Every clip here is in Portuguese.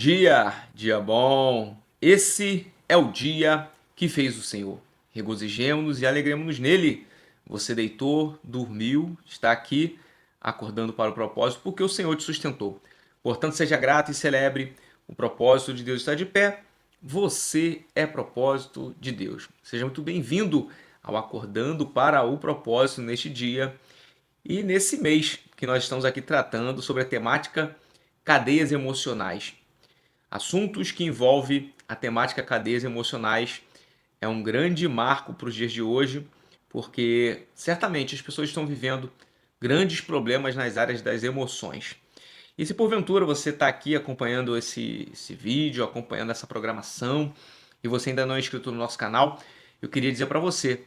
Dia bom. Esse é o dia que fez o Senhor. Regozijemo-nos e alegremos-nos nele. Você deitou, dormiu, está aqui acordando para o propósito porque o Senhor te sustentou. Portanto, seja grato e celebre. O propósito de Deus está de pé. Você é propósito de Deus. Seja muito bem-vindo ao Acordando para o Propósito neste dia e nesse mês que nós estamos aqui tratando sobre a temática cadeias emocionais. Assuntos que envolvem a temática cadeias emocionais é um grande marco para os dias de hoje, porque certamente as pessoas estão vivendo grandes problemas nas áreas das emoções. E se porventura você está aqui acompanhando esse vídeo, acompanhando essa programação, e você ainda não é inscrito no nosso canal, eu queria dizer para você,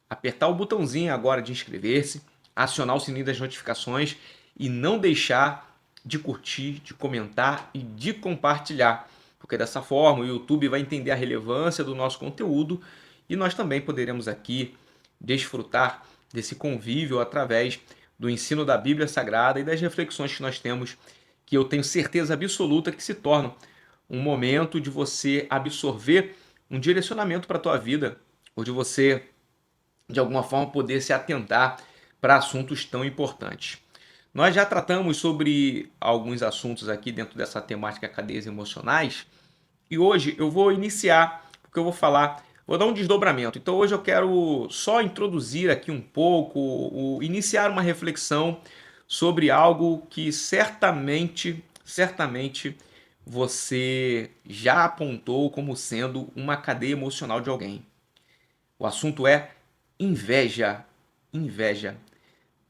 apertar o botãozinho agora de inscrever-se, acionar o sininho das notificações e não deixar de curtir, de comentar e de compartilhar, porque dessa forma o YouTube vai entender a relevância do nosso conteúdo e nós também poderemos aqui desfrutar desse convívio através do ensino da Bíblia Sagrada e das reflexões que nós temos, que eu tenho certeza absoluta que se tornam um momento de você absorver um direcionamento para a tua vida, ou de você, de alguma forma, poder se atentar para assuntos tão importantes. Nós já tratamos sobre alguns assuntos aqui dentro dessa temática cadeias emocionais e hoje eu vou iniciar, porque eu vou falar, vou dar um desdobramento. Então hoje eu quero só introduzir aqui um pouco, iniciar uma reflexão sobre algo que certamente você já apontou como sendo uma cadeia emocional de alguém. O assunto é inveja. Inveja.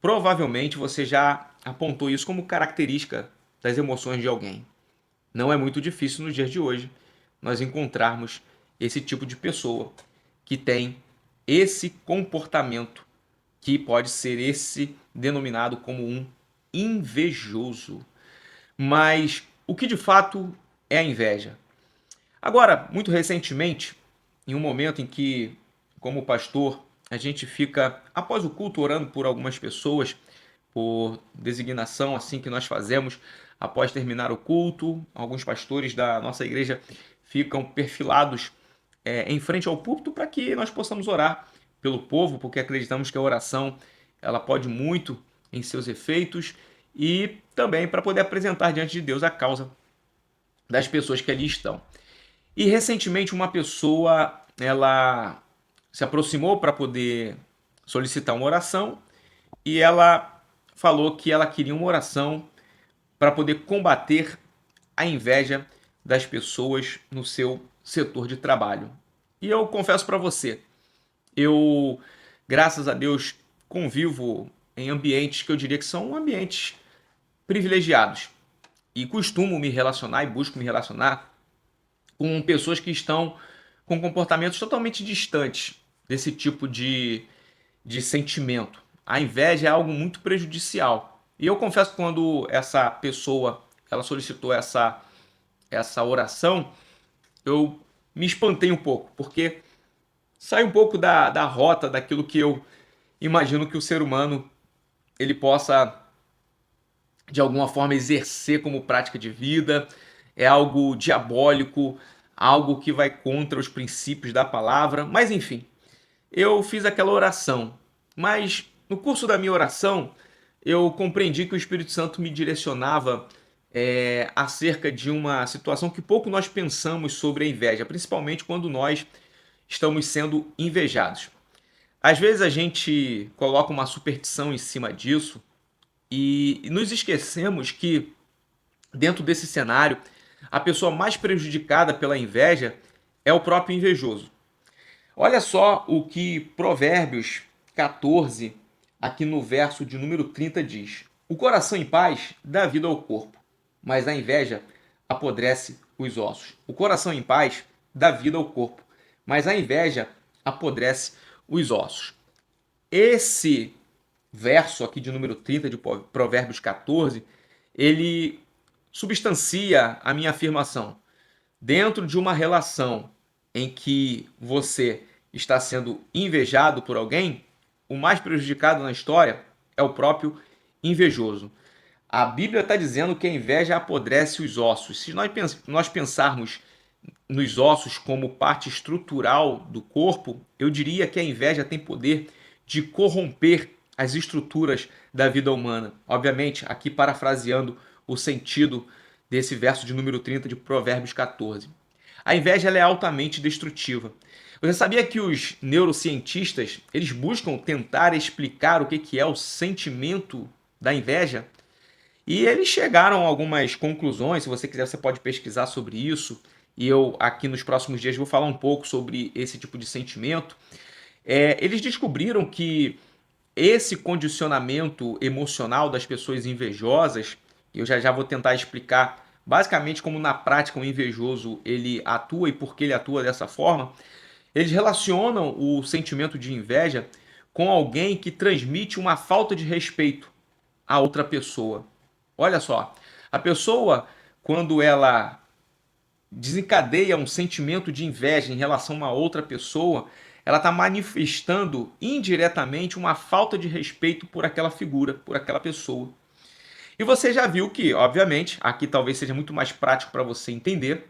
Provavelmente você já apontou isso como característica das emoções de alguém. Não é muito difícil nos dias de hoje nós encontrarmos esse tipo de pessoa que tem esse comportamento que pode ser esse denominado como um invejoso. Mas o que de fato é a inveja? Agora, muito recentemente, em um momento em que, como pastor, a gente fica, após o culto, orando por algumas pessoas, por designação assim que nós fazemos após terminar o culto. Alguns pastores da nossa igreja ficam perfilados em frente ao púlpito para que nós possamos orar pelo povo, porque acreditamos que a oração ela pode muito em seus efeitos e também para poder apresentar diante de Deus a causa das pessoas que ali estão. E recentemente uma pessoa ela se aproximou para poder solicitar uma oração e ela falou que ela queria uma oração para poder combater a inveja das pessoas no seu setor de trabalho. E eu confesso para você, eu, graças a Deus, convivo em ambientes que eu diria que são ambientes privilegiados e costumo me relacionar e busco me relacionar com pessoas que estão com comportamentos totalmente distantes desse tipo de sentimento. A inveja é algo muito prejudicial. E eu confesso que quando essa pessoa ela solicitou essa oração, eu me espantei um pouco, porque sai um pouco da rota daquilo que eu imagino que o ser humano ele possa de alguma forma exercer como prática de vida. É algo diabólico, algo que vai contra os princípios da palavra, mas enfim, eu fiz aquela oração, mas no curso da minha oração eu compreendi que o Espírito Santo me direcionava acerca de uma situação que pouco nós pensamos sobre a inveja, principalmente quando nós estamos sendo invejados. Às vezes a gente coloca uma superstição em cima disso e nos esquecemos que dentro desse cenário a pessoa mais prejudicada pela inveja é o próprio invejoso. Olha só o que Provérbios 14, aqui no verso de número 30, diz: o coração em paz dá vida ao corpo, mas a inveja apodrece os ossos. O coração em paz dá vida ao corpo, mas a inveja apodrece os ossos. Esse verso aqui de número 30 de Provérbios 14, ele substancia a minha afirmação. Dentro de uma relação em que você está sendo invejado por alguém, o mais prejudicado na história é o próprio invejoso. A Bíblia está dizendo que a inveja apodrece os ossos. Se nós pensarmos nos ossos como parte estrutural do corpo, eu diria que a inveja tem poder de corromper as estruturas da vida humana. Obviamente, aqui parafraseando o sentido desse verso de número 30 de Provérbios 14. A inveja ela é altamente destrutiva. Você sabia que os neurocientistas eles buscam tentar explicar o que é o sentimento da inveja? E eles chegaram a algumas conclusões. Se você quiser, você pode pesquisar sobre isso. E eu, aqui nos próximos dias, vou falar um pouco sobre esse tipo de sentimento. Eles descobriram que esse condicionamento emocional das pessoas invejosas, eu já vou tentar explicar basicamente como na prática o invejoso ele atua e por que ele atua dessa forma. Eles relacionam o sentimento de inveja com alguém que transmite uma falta de respeito a outra pessoa. Olha só, a pessoa, quando ela desencadeia um sentimento de inveja em relação a outra pessoa, ela está manifestando indiretamente uma falta de respeito por aquela figura, por aquela pessoa. E você já viu que, obviamente, aqui talvez seja muito mais prático para você entender,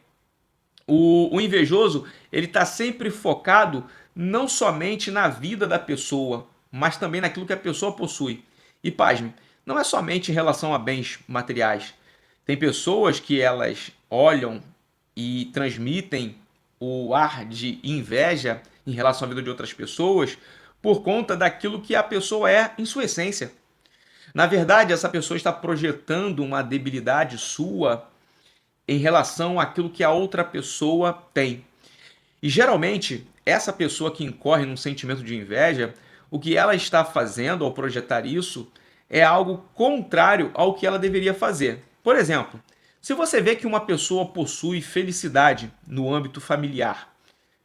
o invejoso ele está sempre focado não somente na vida da pessoa, mas também naquilo que a pessoa possui. E pasme, não é somente em relação a bens materiais. Tem pessoas que elas olham e transmitem o ar de inveja em relação à vida de outras pessoas por conta daquilo que a pessoa é em sua essência. Na verdade, essa pessoa está projetando uma debilidade sua em relação àquilo que a outra pessoa tem. E geralmente, essa pessoa que incorre num sentimento de inveja, o que ela está fazendo ao projetar isso é algo contrário ao que ela deveria fazer. Por exemplo, se você vê que uma pessoa possui felicidade no âmbito familiar,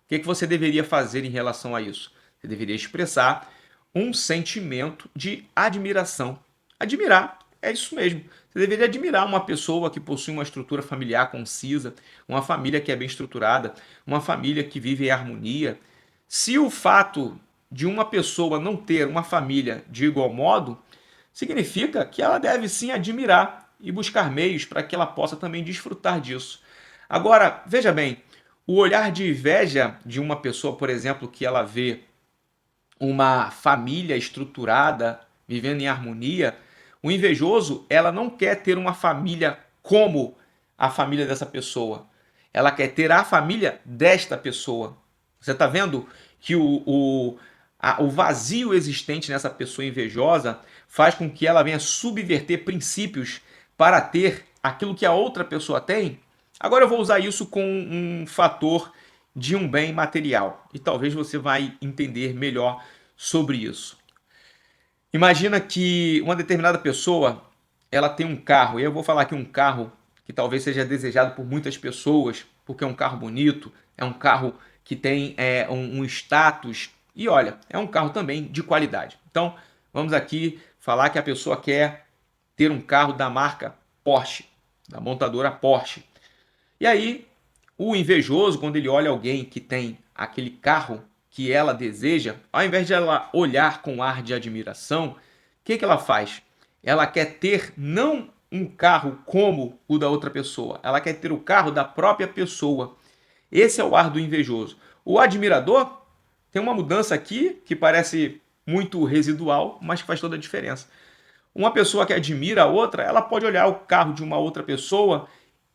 o que você deveria fazer em relação a isso? Você deveria expressar um sentimento de admiração. Admirar, é isso mesmo. Você deveria admirar uma pessoa que possui uma estrutura familiar concisa, uma família que é bem estruturada, uma família que vive em harmonia. Se o fato de uma pessoa não ter uma família de igual modo, significa que ela deve sim admirar e buscar meios para que ela possa também desfrutar disso. Agora, veja bem, o olhar de inveja de uma pessoa, por exemplo, que ela vê uma família estruturada, vivendo em harmonia, o invejoso, ela não quer ter uma família como a família dessa pessoa. Ela quer ter a família desta pessoa. Você está vendo que o vazio existente nessa pessoa invejosa faz com que ela venha subverter princípios para ter aquilo que a outra pessoa tem? Agora eu vou usar isso com um fator de um bem material e talvez você vai entender melhor sobre isso. Imagina que uma determinada pessoa ela tem um carro, e eu vou falar aqui um carro que talvez seja desejado por muitas pessoas, porque é um carro bonito, é um carro que tem um status, e olha, é um carro também de qualidade. Então, vamos aqui falar que a pessoa quer ter um carro da marca Porsche, da montadora Porsche. E aí, o invejoso, quando ele olha alguém que tem aquele carro que ela deseja, ao invés de ela olhar com ar de admiração, o que ela faz? Ela quer ter não um carro como o da outra pessoa, ela quer ter o carro da própria pessoa. Esse é o ar do invejoso. O admirador tem uma mudança aqui que parece muito residual, mas que faz toda a diferença. Uma pessoa que admira a outra, ela pode olhar o carro de uma outra pessoa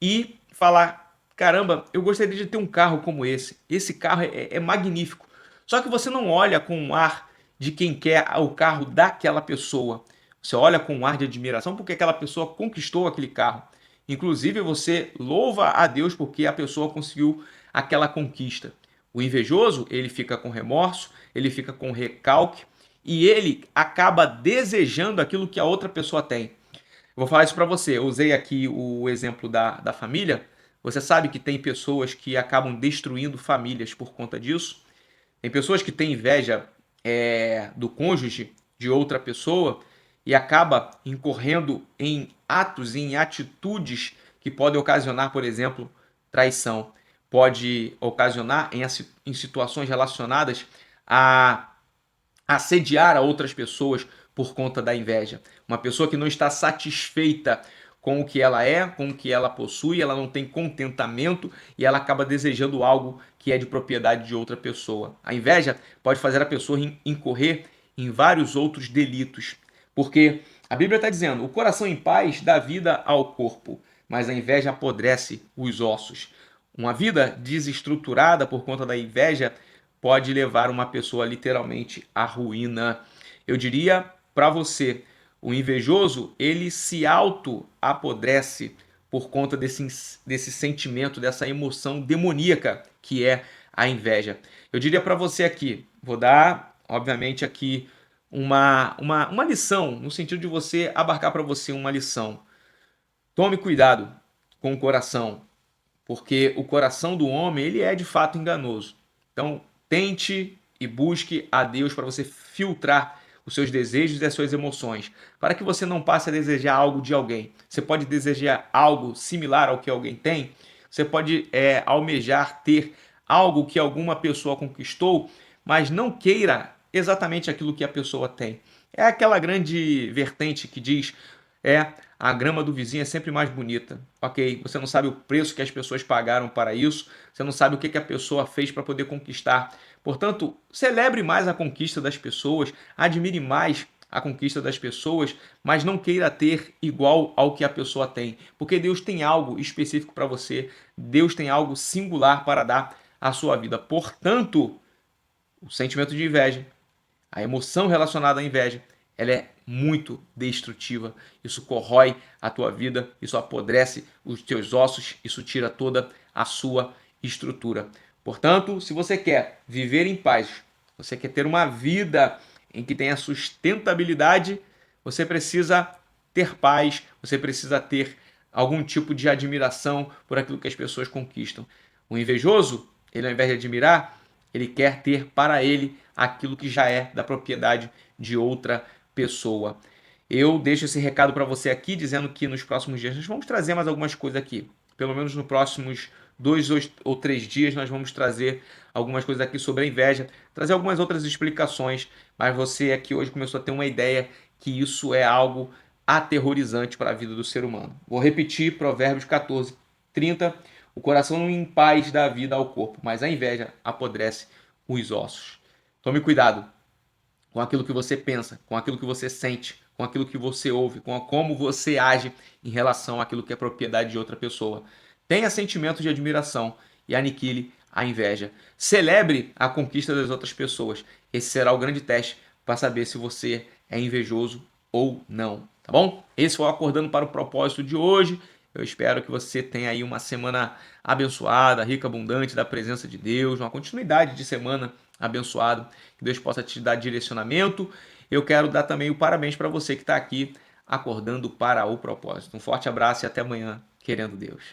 e falar: caramba, eu gostaria de ter um carro como esse. Esse carro é magnífico. Só que você não olha com um ar de quem quer o carro daquela pessoa. Você olha com um ar de admiração porque aquela pessoa conquistou aquele carro. Inclusive, você louva a Deus porque a pessoa conseguiu aquela conquista. O invejoso, ele fica com remorso, ele fica com recalque e ele acaba desejando aquilo que a outra pessoa tem. Eu vou falar isso para você. Eu usei aqui o exemplo da família. Você sabe que tem pessoas que acabam destruindo famílias por conta disso. Tem pessoas que têm inveja do cônjuge de outra pessoa e acaba incorrendo em atos, em atitudes que podem ocasionar, por exemplo, traição. Pode ocasionar em situações relacionadas a assediar a outras pessoas por conta da inveja. Uma pessoa que não está satisfeita com o que ela é, com o que ela possui, ela não tem contentamento e ela acaba desejando algo que é de propriedade de outra pessoa. A inveja pode fazer a pessoa incorrer em vários outros delitos, porque a Bíblia está dizendo: o coração em paz dá vida ao corpo, mas a inveja apodrece os ossos. Uma vida desestruturada por conta da inveja pode levar uma pessoa literalmente à ruína. Eu diria para você, o invejoso, ele se auto-apodrece por conta desse sentimento, dessa emoção demoníaca que é a inveja. Eu diria para você aqui, vou dar, obviamente, aqui uma lição, no sentido de você abarcar para você uma lição. Tome cuidado com o coração, porque o coração do homem, ele é de fato enganoso. Então, tente e busque a Deus para você filtrar os seus desejos e as suas emoções, para que você não passe a desejar algo de alguém. Você pode desejar algo similar ao que alguém tem, você pode almejar ter algo que alguma pessoa conquistou, mas não queira exatamente aquilo que a pessoa tem. É aquela grande vertente que diz a grama do vizinho é sempre mais bonita. Ok, você não sabe o preço que as pessoas pagaram para isso, você não sabe o que a pessoa fez para poder conquistar. Portanto, celebre mais a conquista das pessoas, admire mais a conquista das pessoas, mas não queira ter igual ao que a pessoa tem, porque Deus tem algo específico para você, Deus tem algo singular para dar à sua vida. Portanto, o sentimento de inveja, a emoção relacionada à inveja, ela é muito destrutiva. Isso corrói a tua vida, isso apodrece os teus ossos, isso tira toda a sua estrutura. Portanto, se você quer viver em paz, você quer ter uma vida em que tenha sustentabilidade, você precisa ter paz, você precisa ter algum tipo de admiração por aquilo que as pessoas conquistam. O invejoso, ele ao invés de admirar, ele quer ter para ele aquilo que já é da propriedade de outra pessoa. Eu deixo esse recado para você aqui, dizendo que nos próximos dias nós vamos trazer mais algumas coisas aqui. Pelo menos nos próximos 2 ou 3 dias nós vamos trazer algumas coisas aqui sobre a inveja, trazer algumas outras explicações, mas você aqui hoje começou a ter uma ideia que isso é algo aterrorizante para a vida do ser humano. Vou repetir Provérbios 14:30. O coração em paz dá vida ao corpo, mas a inveja apodrece os ossos. Tome cuidado com aquilo que você pensa, com aquilo que você sente, com aquilo que você ouve, com como você age em relação àquilo que é propriedade de outra pessoa. Tenha sentimento de admiração e aniquile a inveja. Celebre a conquista das outras pessoas. Esse será o grande teste para saber se você é invejoso ou não, tá bom? Esse foi o Acordando para o Propósito de hoje. Eu espero que você tenha aí uma semana abençoada, rica, abundante da presença de Deus, uma continuidade de semana abençoada, que Deus possa te dar direcionamento. Eu quero dar também o parabéns para você que está aqui acordando para o propósito. Um forte abraço e até amanhã, querendo Deus.